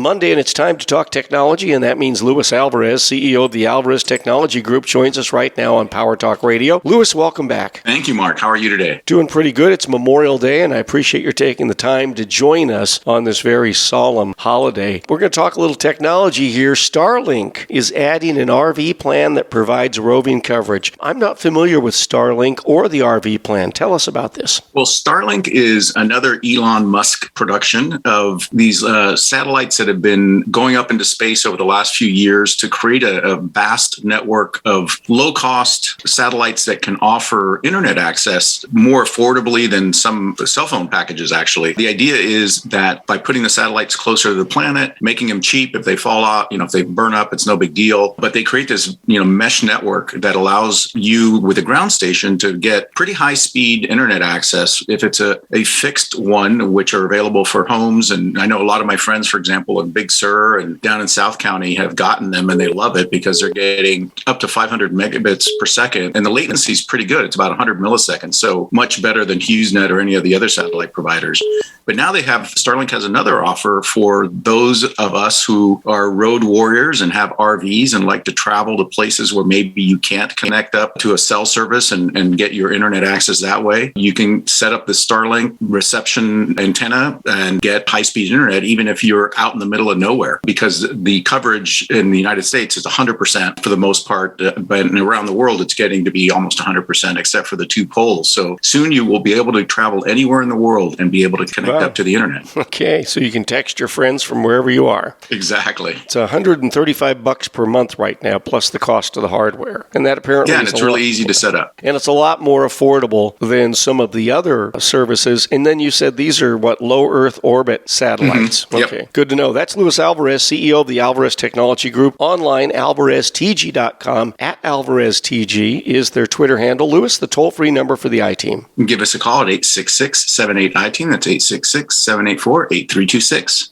Monday, and it's time to talk technology, and that means Luis Alvarez, CEO of the Alvarez Technology Group, joins us right now on Power Talk Radio. Luis, welcome back. Thank you, Mark. How are you today? Doing pretty good. It's Memorial Day, and I appreciate your taking the time to join us on this very solemn holiday. We're going to talk a little technology here. Starlink is adding an RV plan that provides roving coverage. I'm not familiar with Starlink or the RV plan. Tell us about this. Well, Starlink is another Elon Musk production of these satellites that have been going up into space over the last few years to create a vast network of low-cost satellites that can offer internet access more affordably than some cell phone packages, actually. The idea is that by putting the satellites closer to the planet, making them cheap, if they fall out, if they burn up, it's no big deal. But they create this, mesh network that allows you with a ground station to get pretty high-speed internet access if it's a fixed one, which are available for homes. And I know a lot of my friends, for example, in Big Sur and down in South County have gotten them, and they love it because they're getting up to 500 megabits per second. And the latency is pretty good. It's about 100 milliseconds, so much better than HughesNet or any of the other satellite providers. But now Starlink has another offer for those of us who are road warriors and have RVs and like to travel to places where maybe you can't connect up to a cell service and get your internet access that way. You can set up the Starlink reception antenna and get high-speed internet even if you're out in the middle of nowhere, because the coverage in the United States is 100% for the most part, but around the world it's getting to be almost 100% except for the two poles. So soon you will be able to travel anywhere in the world and be able to connect up to the internet. Okay, so you can text your friends from wherever you are. Exactly. It's $135 per month right now, plus the cost of the hardware. And that apparently and it's really easy to set up. And it's a lot more affordable than some of the other services. And then you said these are, low Earth orbit satellites. Mm-hmm. Yep. Okay, good to know. That's Luis Alvarez, CEO of the Alvarez Technology Group. Online, alvareztg.com. At AlvarezTG is their Twitter handle. Luis, the toll-free number for the I-Team. Give us a call at 866-78-I-Team. That's 866-784-8326.